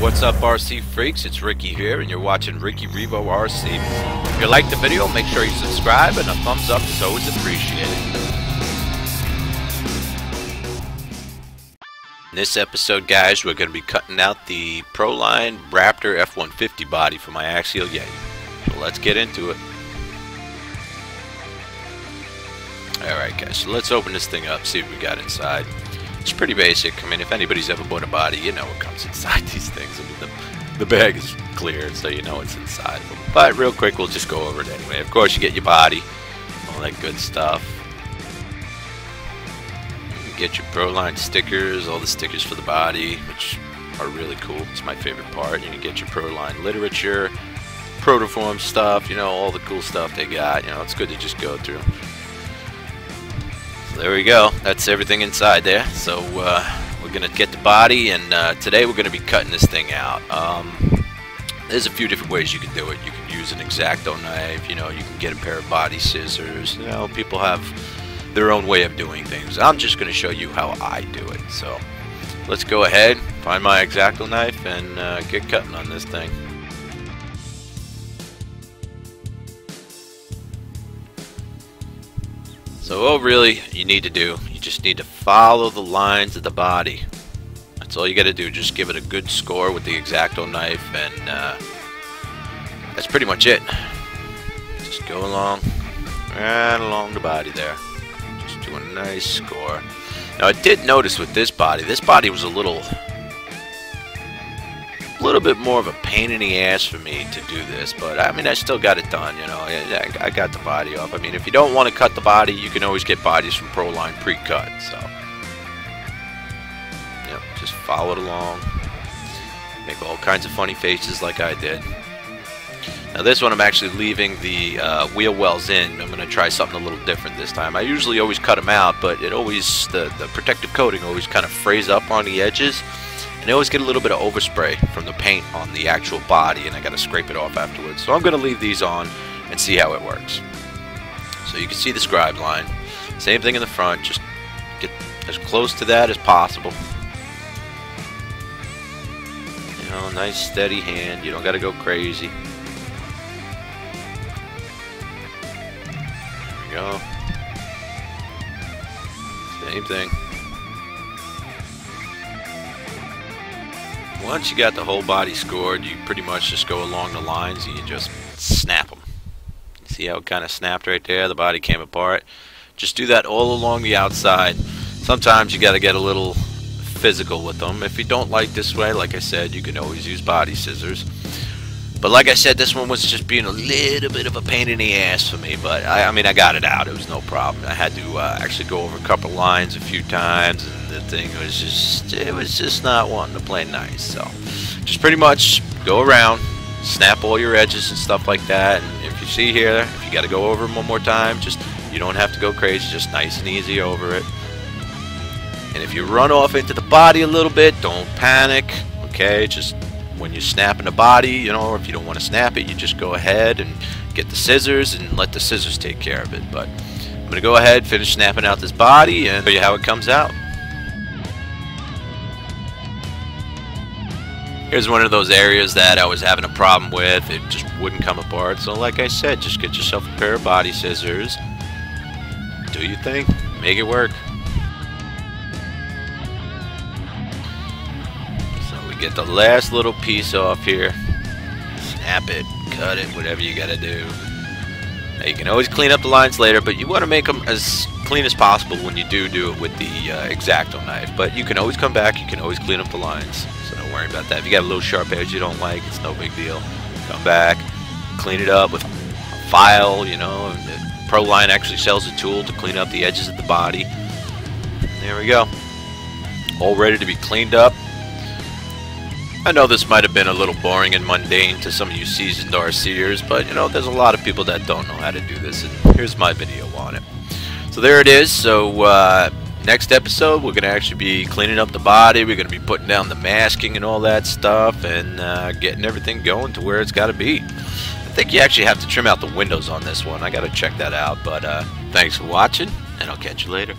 What's up, RC freaks? It's Ricky here, and you're watching Ricky Revo RC. If you like the video, make sure you subscribe, and a thumbs up is always appreciated. In this episode, guys, we're going to be cutting out the Proline Raptor F-150 body for my axial Yeti. So let's get into it. Alright guys, so let's open this thing up, see what we got inside. It's pretty basic. I mean, if anybody's ever bought a body, you know what comes inside these things. I mean, the bag is clear, so you know what's inside of them. But real quick, we'll just go over it anyway. Of course, you get your body, all that good stuff. You get your Proline stickers, all the stickers for the body, which are really cool. It's my favorite part. You get your Proline literature, protoform stuff, you know, all the cool stuff they got. You know, it's good to just go through. There we go. That's everything inside there. So we're gonna get the body, and today we're gonna be cutting this thing out. There's a few different ways you can do it. You can use an X-Acto knife. You know, you can get a pair of body scissors. You know, people have their own way of doing things. I'm just gonna show you how I do it. So let's go ahead, find my X-Acto knife, and get cutting on this thing. So all really you need to do, you just need to follow the lines of the body. That's all you got to do. Just give it a good score with the X-Acto knife, and that's pretty much it. Just go along, right along the body there. Just do a nice score. Now I did notice with this body was a little bit more of a pain in the ass for me to do this, but I mean, I still got it done. You know, I got the body off. I mean, if you don't want to cut the body, you can always get bodies from Proline pre-cut. So, yep, just follow it along. Make all kinds of funny faces like I did. Now this one, I'm actually leaving the wheel wells in. I'm going to try something a little different this time. I usually always cut them out, but it always the protective coating always kind of frays up on the edges. And I always get a little bit of overspray from the paint on the actual body, and I got to scrape it off afterwards. So I'm going to leave these on and see how it works. So you can see the scribe line. Same thing in the front. Just get as close to that as possible. You know, nice steady hand. You don't got to go crazy. There we go. Same thing. Once you got the whole body scored, you pretty much just go along the lines and you just snap them. See how it kind of snapped right there? The body came apart. Just do that all along the outside. Sometimes you got to get a little physical with them. If you don't like this way, like I said, you can always use body scissors. But like I said, this one was just being a little bit of a pain in the ass for me. But I mean, I got it out. It was no problem. I had to actually go over a couple lines a few times, and the thing was just not wanting to play nice. So just pretty much go around, snap all your edges and stuff like that. And if you see here, if you got to go over them one more time, just you don't have to go crazy. Just nice and easy over it. And if you run off into the body a little bit, don't panic. Okay, just when you're snapping the body, you know, or if you don't want to snap it, you just go ahead and get the scissors and let the scissors take care of it. But I'm going to go ahead, finish snapping out this body, and show you how it comes out. Here's one of those areas that I was having a problem with. It just wouldn't come apart. So like I said, just get yourself a pair of body scissors. Do your thing. Make it work. Get the last little piece off here, snap it, cut it, whatever you gotta do. Now you can always clean up the lines later, but you want to make them as clean as possible when you do it with the X-Acto knife. But you can always come back, you can always clean up the lines, so don't worry about that. If you got a little sharp edge you don't like, it's no big deal. Come back, clean it up with a file. You know, Proline actually sells a tool to clean up the edges of the body. There we go, all ready to be cleaned up. I know this might have been a little boring and mundane to some of you seasoned RCers, but you know, there's a lot of people that don't know how to do this, and here's my video on it. So there it is. So next episode, we're going to actually be cleaning up the body. We're going to be putting down the masking and all that stuff, and getting everything going to where it's got to be. I think you actually have to trim out the windows on this one. I got to check that out, but thanks for watching, and I'll catch you later.